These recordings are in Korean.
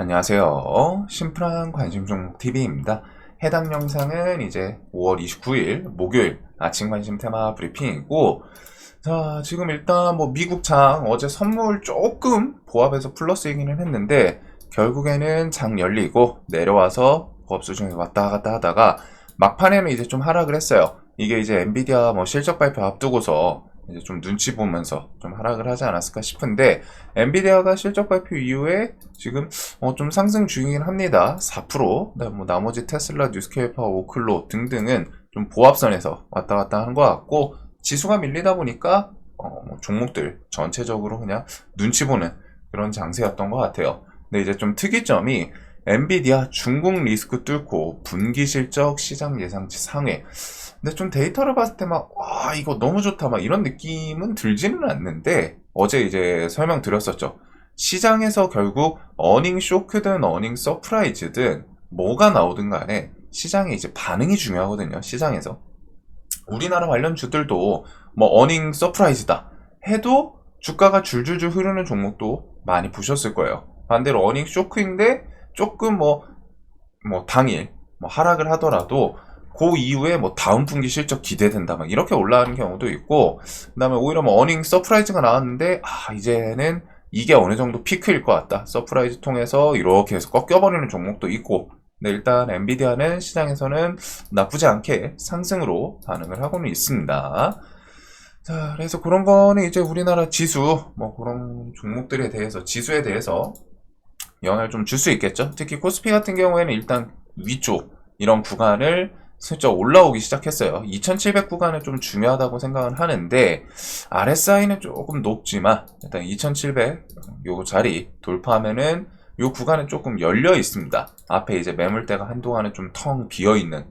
안녕하세요. 심플한 관심 종목 TV입니다. 해당 영상은 이제 5월 29일 목요일 아침 관심 테마 브리핑이고, 자, 지금 일단 뭐 미국 장 어제 선물 조금 보합해서 플러스이기는 했는데, 결국에는 장 열리고 내려와서 보합 수준에 왔다 갔다 하다가 막판에는 이제 좀 하락을 했어요. 이게 이제 엔비디아 뭐 실적 발표 앞두고서 이제 좀 눈치 보면서 좀 하락을 하지 않았을까 싶은데, 엔비디아가 실적 발표 이후에 지금 좀 상승 중이긴 합니다. 4%. 그다음 뭐 나머지 테슬라, 뉴스케이퍼, 오클로 등등은 좀 보합선에서 왔다 갔다 하는 것 같고, 지수가 밀리다 보니까 뭐 종목들 전체적으로 그냥 눈치 보는 그런 장세였던 것 같아요. 근데 이제 좀 특이점이 엔비디아 중국 리스크 뚫고 분기 실적 시장 예상치 상회. 근데 좀 데이터를 봤을 때 막, 와, 이거 너무 좋다, 막 이런 느낌은 들지는 않는데, 어제 이제 설명드렸었죠. 시장에서 결국 어닝 쇼크든 어닝 서프라이즈든 뭐가 나오든 간에 시장의 이제 반응이 중요하거든요. 시장에서. 우리나라 관련주들도 뭐 어닝 서프라이즈다 해도 주가가 줄줄줄 흐르는 종목도 많이 보셨을 거예요. 반대로 어닝 쇼크인데 조금 뭐 당일 뭐 하락을 하더라도 그 이후에 뭐 다음 분기 실적 기대된다 막 이렇게 올라가는 경우도 있고, 그다음에 오히려 뭐 어닝 서프라이즈가 나왔는데 이제는 이게 어느 정도 피크일 것 같다, 서프라이즈 통해서 이렇게 해서 꺾여버리는 종목도 있고. 네, 일단 엔비디아는 시장에서는 나쁘지 않게 상승으로 반응을 하고는 있습니다. 자, 그래서 그런 거는 이제 우리나라 지수 뭐 그런 종목들에 대해서, 지수에 대해서 영향을 좀 줄 수 있겠죠. 특히 코스피 같은 경우에는 일단 위쪽 이런 구간을 슬쩍 올라오기 시작했어요. 2700 구간은 좀 중요하다고 생각은 하는데, RSI는 조금 높지만 일단 2700 요 자리 돌파하면은 요 구간은 조금 열려 있습니다. 앞에 이제 매물대가 한동안은 좀 텅 비어 있는,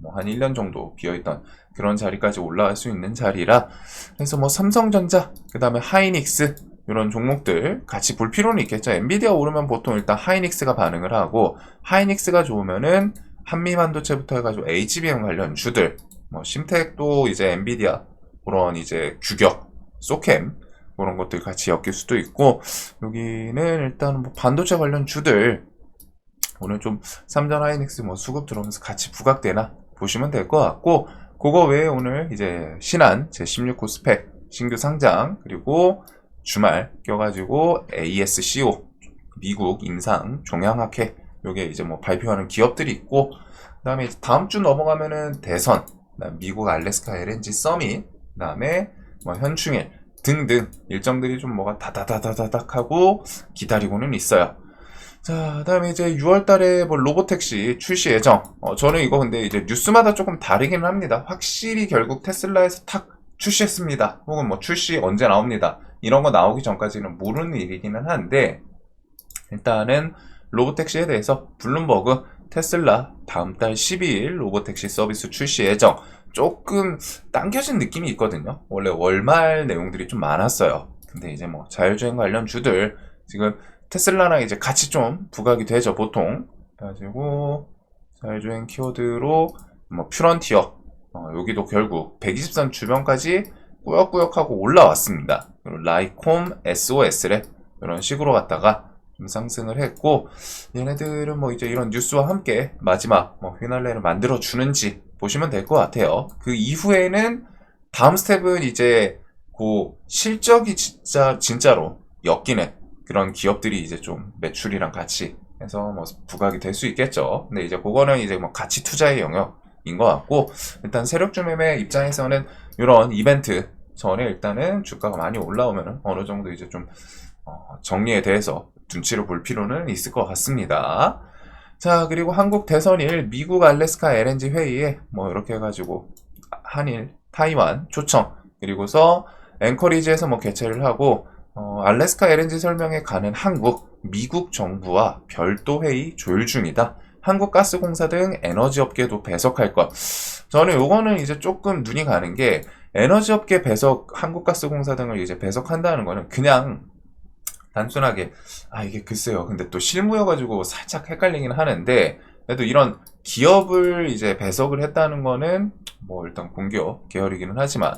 뭐 한 1년 정도 비어 있던 그런 자리까지 올라갈 수 있는 자리라, 그래서 뭐 삼성전자, 그 다음에 하이닉스 이런 종목들 같이 볼 필요는 있겠죠. 엔비디아 오르면 보통 일단 하이닉스가 반응을 하고, 하이닉스가 좋으면은 한미반도체부터 해가지고 HBM 관련 주들, 뭐 심텍도 이제 엔비디아 그런 이제 규격, 소캠 그런 것들 같이 엮일 수도 있고, 여기는 일단 뭐 반도체 관련 주들 오늘 좀 삼전 하이닉스 뭐 수급 들어오면서 같이 부각되나 보시면 될 것 같고, 그거 외에 오늘 이제 신한 제16호 스펙 신규 상장, 그리고 주말 껴가지고 ASCO 미국 인상 종양학회 요게 이제 뭐 발표하는 기업들이 있고, 그 다음에 다음 주 넘어가면은 대선, 그다음 미국 알래스카 LNG 서밋, 그 다음에 뭐 현충일 등등 일정들이 좀 뭐가 다다다다닥 하고 기다리고는 있어요. 자, 그 다음에 이제 6월달에 뭐 로보택시 출시 예정. 저는 이거 근데 이제 뉴스마다 조금 다르긴 합니다. 확실히 결국 테슬라에서 탁 출시했습니다, 혹은 뭐 출시 언제 나옵니다, 이런 거 나오기 전까지는 모르는 일이기는 한데, 일단은 로보택시에 대해서 블룸버그 테슬라 다음 달 12일 로보택시 서비스 출시 예정, 조금 당겨진 느낌이 있거든요. 원래 월말 내용들이 좀 많았어요. 근데 이제 뭐 자율주행 관련 주들 지금 테슬라랑 이제 같이 좀 부각이 되죠, 보통. 그래가지고 자율주행 키워드로 뭐 퓨런티어, 여기도 결국 120선 주변까지 꾸역꾸역하고 올라왔습니다. 그리고 라이콤, SOS래 이런 식으로 갔다가 좀 상승을 했고, 얘네들은 뭐 이제 이런 뉴스와 함께 마지막 뭐 휘날레를 만들어 주는지 보시면 될 것 같아요. 그 이후에는 다음 스텝은 이제 그 실적이 진짜로 엮이는 그런 기업들이 이제 좀 매출이랑 같이 해서 뭐 부각이 될 수 있겠죠. 근데 이제 그거는 이제 뭐 가치 투자의 영역인 것 같고, 일단 세력주 매매 입장에서는 이런 이벤트 전에 일단은 주가가 많이 올라오면 어느 정도 이제 좀 정리에 대해서 눈치를 볼 필요는 있을 것 같습니다. 자, 그리고 한국 대선일 미국 알래스카 LNG 회의에 뭐 이렇게 해가지고 한일, 타이완 초청, 그리고서 앵커리지에서 뭐 개최를 하고, 알래스카 LNG 설명에 가는 한국, 미국 정부와 별도 회의 조율 중이다. 한국가스공사 등 에너지업계도 배석할 것. 저는 요거는 이제 조금 눈이 가는 게, 에너지업계 배석, 한국가스공사 등을 이제 배석한다는 거는 그냥 단순하게 이게 글쎄요, 근데 또 실무여가지고 살짝 헷갈리긴 하는데, 그래도 이런 기업을 이제 배석을 했다는 거는 뭐 일단 공기업 계열이기는 하지만,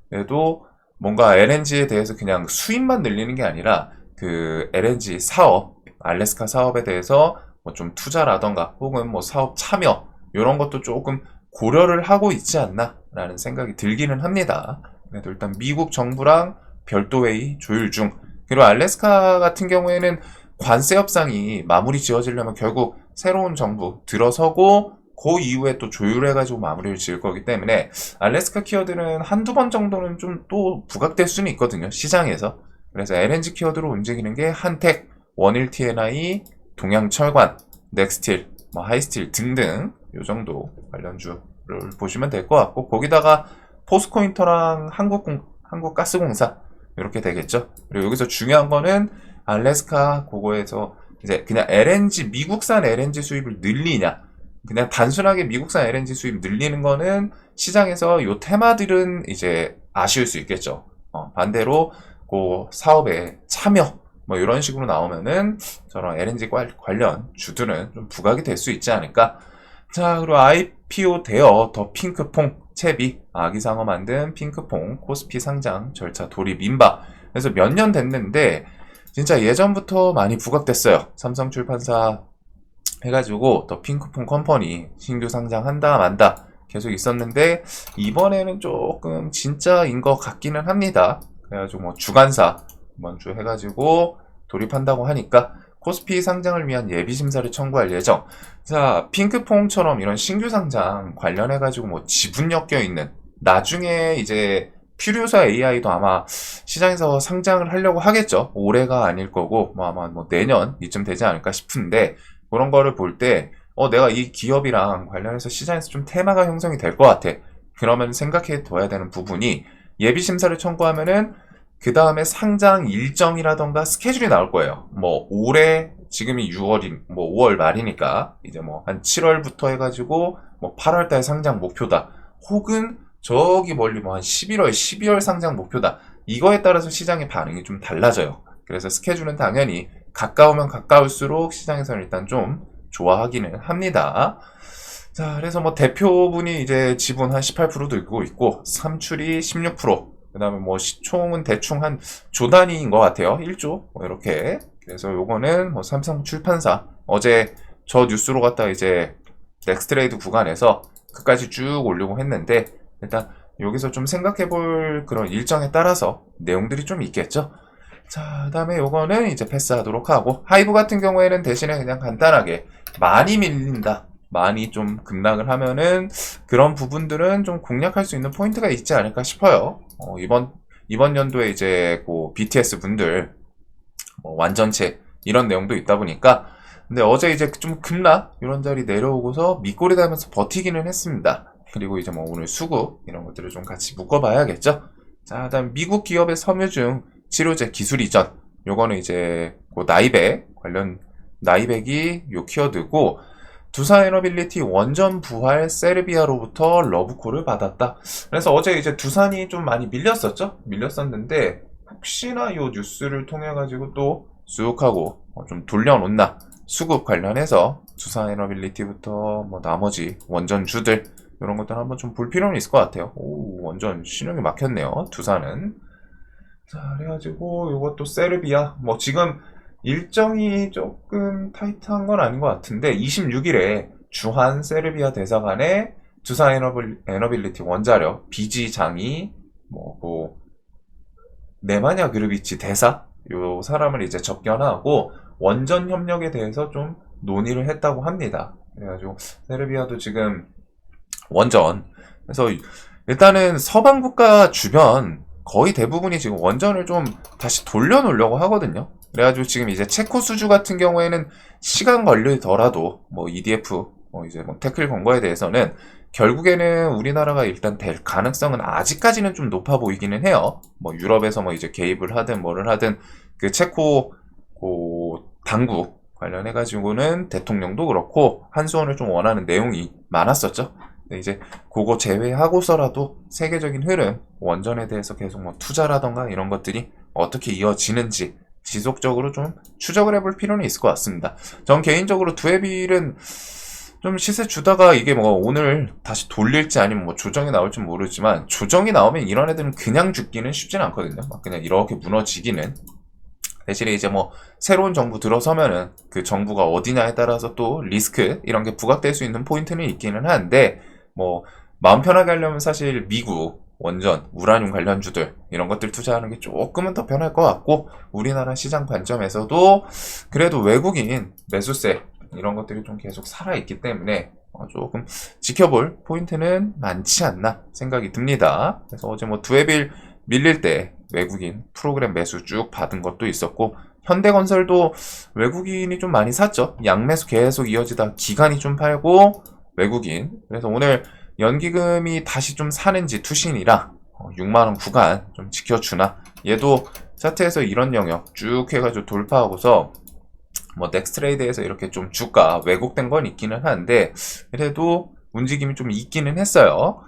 그래도 뭔가 LNG에 대해서 그냥 수입만 늘리는 게 아니라 그 LNG 사업 알래스카 사업에 대해서 뭐 좀 투자라던가 혹은 뭐 사업 참여 이런 것도 조금 고려를 하고 있지 않나라는 생각이 들기는 합니다. 그래도 일단 미국 정부랑 별도회의 조율 중. 그리고 알래스카 같은 경우에는 관세 협상이 마무리 지어지려면 결국 새로운 정부 들어서고 그 이후에 또 조율해가지고 마무리를 지을 거기 때문에 알래스카 키워드는 한두 번 정도는 좀 또 부각될 수는 있거든요. 시장에서. 그래서 LNG 키워드로 움직이는 게 한택, 원일 TNI, 동양철관, 넥스틸, 뭐 하이스틸 등등 요 정도 관련주를 보시면 될 것 같고 거기다가 포스코인터랑 한국가스공사 이렇게 되겠죠. 그리고 여기서 중요한 거는 알래스카 그거에서 이제 그냥 LNG 미국산 LNG 수입을 늘리냐 그냥 단순하게 미국산 LNG 수입 늘리는 거는 시장에서 요 테마들은 이제 아쉬울 수 있겠죠. 반대로 그 사업에 참여 뭐 이런 식으로 나오면은 저런 LNG 관련 주들은 좀 부각이 될 수 있지 않을까. 자, 그리고 IPO 되어 더 핑크퐁 채비 아기상어 만든 핑크퐁 코스피 상장 절차 돌입 임박. 그래서 몇 년 됐는데 진짜 예전부터 많이 부각됐어요. 삼성출판사 해가지고 더 핑크퐁 컴퍼니 신규 상장한다 만다 계속 있었는데 이번에는 조금 진짜인 것 같기는 합니다. 그래가지고 뭐 주간사 이번 주 해가지고 돌입한다고 하니까 코스피 상장을 위한 예비 심사를 청구할 예정. 자, 핑크퐁처럼 이런 신규 상장 관련해가지고 뭐 지분 엮여 있는 나중에 이제 퓨리오사 AI도 아마 시장에서 상장을 하려고 하겠죠. 올해가 아닐 거고 뭐 아마 뭐 내년 이쯤 되지 않을까 싶은데 그런 거를 볼 때 내가 이 기업이랑 관련해서 시장에서 좀 테마가 형성이 될 것 같아. 그러면 생각해 둬야 되는 부분이 예비 심사를 청구하면은 그 다음에 상장 일정이라던가 스케줄이 나올 거예요. 뭐 올해 지금이 6월인 뭐 5월 말이니까 이제 뭐 한 7월부터 해가지고 뭐 8월달 상장 목표다. 혹은 저기 멀리 뭐 한 11월, 12월 상장 목표다. 이거에 따라서 시장의 반응이 좀 달라져요. 그래서 스케줄은 당연히 가까우면 가까울수록 시장에서는 일단 좀 좋아하기는 합니다. 자, 그래서 뭐 대표분이 이제 지분 한 18% 들고 있고, 삼출이 16%, 그 다음에 뭐 시총은 대충 한 조 단위인 것 같아요. 1조. 뭐 이렇게. 그래서 요거는 뭐 삼성 출판사. 어제 저 뉴스로 갖다 이제 넥스트레이드 구간에서 끝까지 쭉 올리고 했는데, 일단 여기서 좀 생각해 볼 그런 일정에 따라서 내용들이 좀 있겠죠. 자, 그 다음에 요거는 이제 패스하도록 하고, 하이브 같은 경우에는 대신에 그냥 간단하게 많이 밀린다. 많이 좀 급락을 하면은 그런 부분들은 좀 공략할 수 있는 포인트가 있지 않을까 싶어요. 이번 연도에 이제 그 BTS 분들 뭐 완전체 이런 내용도 있다 보니까 근데 어제 이제 좀 급락 이런 자리 내려오고서 밑꼬리 달면서 버티기는 했습니다. 그리고 이제 뭐 오늘 수급 이런 것들을 좀 같이 묶어봐야겠죠. 자, 그다음 미국 기업의 섬유 중 치료제 기술 이전 요거는 이제 그 나이백 관련 나이백이 요 키워드고 두산에너빌리티 원전 부활 세르비아로부터 러브콜을 받았다. 그래서 어제 이제 두산이 좀 많이 밀렸었죠? 밀렸었는데 혹시나 요 뉴스를 통해 가지고 또 쑥 하고 좀 돌려놓나 수급 관련해서 두산에너빌리티부터 뭐 나머지 원전주들 이런 것들 한번 좀 볼 필요는 있을 것 같아요. 오, 원전 신용이 막혔네요. 두산은. 자, 그래가지고 요것도 세르비아 뭐 지금 일정이 조금 타이트한 건 아닌 것 같은데 26일에 주한 세르비아 대사관에 두산에너빌리티 원자력 비지장이 뭐 네마냐 그르비치 대사 요 사람을 이제 접견하고 원전 협력에 대해서 좀 논의를 했다고 합니다. 그래가지고 세르비아도 지금 원전 그래서 일단은 서방 국가 주변 거의 대부분이 지금 원전을 좀 다시 돌려놓으려고 하거든요. 그래가지고 지금 이제 체코 수주 같은 경우에는 시간 걸리더라도 뭐 EDF 이제 뭐 태클 건 거에 대해서는 결국에는 우리나라가 일단 될 가능성은 아직까지는 좀 높아 보이기는 해요. 뭐 유럽에서 뭐 이제 개입을 하든 뭐를 하든 그 체코 당국 관련해가지고는 대통령도 그렇고 한수원을 좀 원하는 내용이 많았었죠. 근데 이제 그거 제외하고서라도 세계적인 흐름 원전에 대해서 계속 뭐 투자라던가 이런 것들이 어떻게 이어지는지 지속적으로 좀 추적을 해볼 필요는 있을 것 같습니다. 전 개인적으로 두에빌은 좀 시세 주다가 이게 뭐 오늘 다시 돌릴지 아니면 뭐 조정이 나올지 모르지만 조정이 나오면 이런 애들은 그냥 죽기는 쉽진 않거든요. 막 그냥 이렇게 무너지기는. 대신에 이제 뭐 새로운 정부 들어서면은 그 정부가 어디냐에 따라서 또 리스크 이런 게 부각될 수 있는 포인트는 있기는 한데, 뭐 마음 편하게 하려면 사실 미국 원전, 우라늄 관련주들 이런 것들 투자하는 게 조금은 더 편할 것 같고, 우리나라 시장 관점에서도 그래도 외국인 매수세 이런 것들이 좀 계속 살아있기 때문에 조금 지켜볼 포인트는 많지 않나 생각이 듭니다. 그래서 어제 뭐 두에빌 밀릴 때 외국인 프로그램 매수 쭉 받은 것도 있었고, 현대건설도 외국인이 좀 많이 샀죠. 양매수 계속 이어지다 기관이 좀 팔고 외국인. 그래서 오늘 연기금이 다시 좀 사는지 투신이랑 6만원 구간 좀 지켜주나. 얘도 차트에서 이런 영역 쭉 해가지고 돌파하고서 뭐 넥스트레이드에서 이렇게 좀 주가 왜곡된 건 있기는 한데, 그래도 움직임이 좀 있기는 했어요.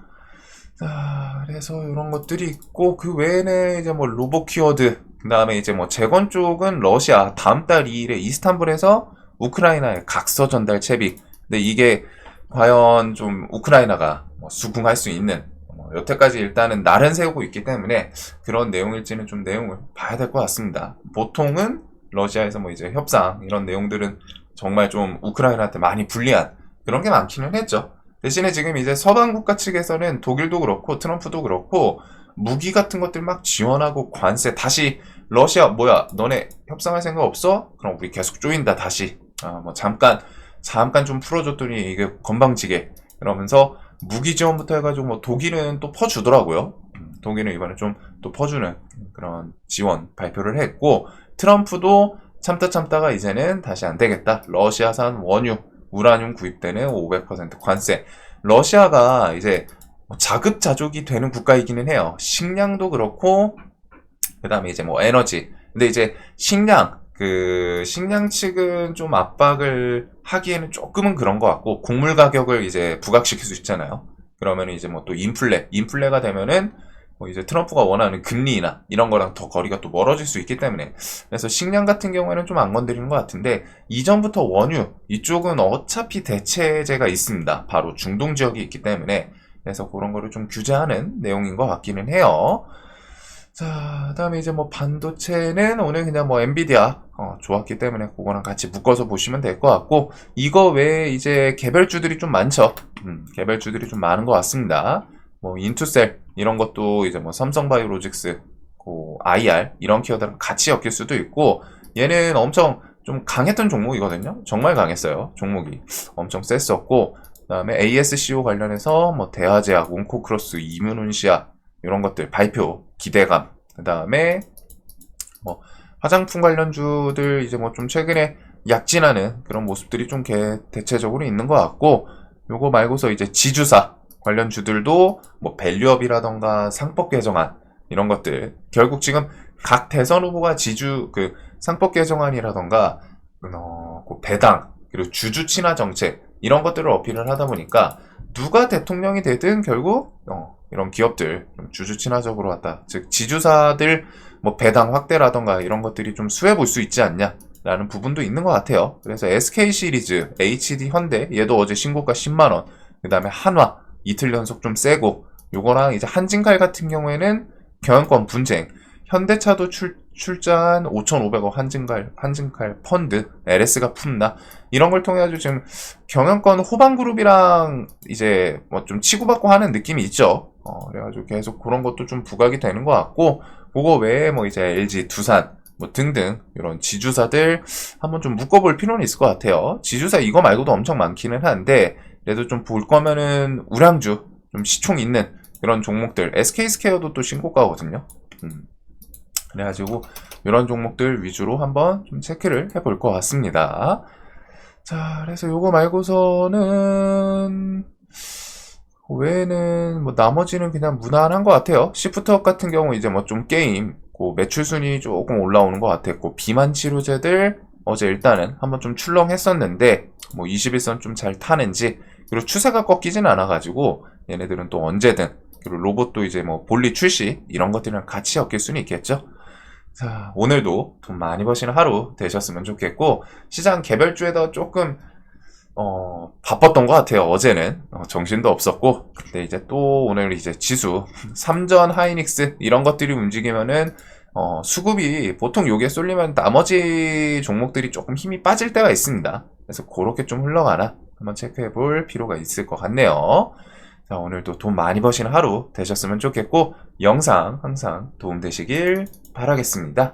자, 그래서 이런 것들이 있고, 그 외에는 이제 뭐 로봇 키워드, 그 다음에 이제 뭐 재건 쪽은 러시아 다음 달 2일에 이스탄불에서 우크라이나에 각서 전달 채비. 근데 이게 과연 좀 우크라이나가 뭐 수긍할 수 있는, 여태까지 일단은 날은 세우고 있기 때문에 그런 내용일지는 좀 내용을 봐야 될 것 같습니다. 보통은 러시아에서 뭐 이제 협상 이런 내용들은 정말 좀 우크라이나한테 많이 불리한 그런 게 많기는 했죠. 대신에 지금 이제 서방 국가 측에서는 독일도 그렇고 트럼프도 그렇고 무기 같은 것들 막 지원하고 관세 다시 러시아 뭐야 너네 협상할 생각 없어? 그럼 우리 계속 조인다 다시. 뭐 잠깐 좀 풀어줬더니 이게 건방지게 그러면서 무기 지원부터 해가지고 뭐 독일은 또 퍼주더라고요. 독일은 이번에 좀 또 퍼주는 그런 지원 발표를 했고, 트럼프도 참다가 이제는 다시 안 되겠다. 러시아산 원유, 우라늄 구입되는 500% 관세. 러시아가 이제 자급자족이 되는 국가이기는 해요. 식량도 그렇고, 그 다음에 이제 뭐 에너지. 근데 이제 식량 측은 좀 압박을 하기에는 조금은 그런 것 같고, 곡물 가격을 이제 부각시킬 수 있잖아요. 그러면 이제 뭐 또 인플레가 되면은 뭐 이제 트럼프가 원하는 금리나 이런 거랑 더 거리가 또 멀어질 수 있기 때문에, 그래서 식량 같은 경우에는 좀 안 건드리는 것 같은데, 이전부터 원유 이쪽은 어차피 대체제가 있습니다. 바로 중동 지역이 있기 때문에, 그래서 그런 거를 좀 규제하는 내용인 것 같기는 해요. 자, 그다음에 이제 뭐 반도체는 오늘 그냥 뭐 엔비디아 좋았기 때문에 그거랑 같이 묶어서 보시면 될 것 같고, 이거 외에 이제 개별주들이 좀 많죠. 개별주들이 좀 많은 것 같습니다. 뭐 인투셀 이런 것도 이제 뭐 삼성바이오로직스, IR 이런 키워드랑 같이 엮일 수도 있고, 얘는 엄청 좀 강했던 종목이거든요. 정말 강했어요. 종목이 엄청 셌었고, 그다음에 ASCO 관련해서 뭐 대화제약, 온코크로스, 이뮤논시아 이런 것들 발표 기대감. 그다음에 뭐 화장품 관련주들 이제 뭐 좀 최근에 약진하는 그런 모습들이 좀 대체적으로 있는 것 같고, 요거 말고서 이제 지주사 관련 주들도 뭐 밸류업이라던가 상법 개정안 이런 것들, 결국 지금 각 대선 후보가 그 상법 개정안이라던가 그 배당 그리고 주주 친화 정책 이런 것들을 어필을 하다 보니까 누가 대통령이 되든 결국 이런 기업들 좀 주주 친화적으로 왔다, 즉 지주사들 뭐 배당 확대라던가 이런 것들이 좀 수혜 볼 수 있지 않냐라는 부분도 있는 것 같아요. 그래서 SK 시리즈, HD 현대 얘도 어제 신고가 10만원, 그 다음에 한화 이틀 연속 좀 세고, 요거랑 이제 한진칼 같은 경우에는 경영권 분쟁, 현대차도 출자한 5,500억 한진칼 펀드, LS가 품나 이런 걸 통해 가지고 지금 경영권 호방그룹이랑 이제 뭐 좀 치고받고 하는 느낌이 있죠. 그래가지고 계속 그런 것도 좀 부각이 되는 것 같고, 그거 외에 뭐 이제 LG, 두산 뭐 등등 이런 지주사들 한번 좀 묶어볼 필요는 있을 것 같아요. 지주사 이거 말고도 엄청 많기는 한데, 그래도 좀 볼 거면은 우량주 좀 시총 있는 그런 종목들, SK스퀘어도 또 신고가거든요. 그래가지고 이런 종목들 위주로 한번 좀 체크를 해볼 것 같습니다. 자, 그래서 요거 말고서는 외에는 뭐 나머지는 그냥 무난한 것 같아요. 시프트업 같은 경우 이제 뭐 좀 게임 매출 순위 조금 올라오는 것 같았고, 비만 치료제들 어제 일단은 한번 좀 출렁했었는데 뭐 21선 좀 잘 타는지, 그리고 추세가 꺾이진 않아가지고 얘네들은 또 언제든, 그리고 로봇도 이제 뭐 볼리 출시 이런 것들이랑 같이 엮일 수는 있겠죠. 자, 오늘도 돈 많이 버시는 하루 되셨으면 좋겠고, 시장 개별주에다 조금 바빴던 것 같아요. 어제는 정신도 없었고, 근데 이제 또 오늘 이제 지수 삼전 하이닉스 이런 것들이 움직이면은 수급이 보통 요게 쏠리면 나머지 종목들이 조금 힘이 빠질 때가 있습니다. 그래서 그렇게 좀 흘러가나 한번 체크해 볼 필요가 있을 것 같네요. 자, 오늘도 돈 많이 버시는 하루 되셨으면 좋겠고, 영상 항상 도움되시길 바라겠습니다.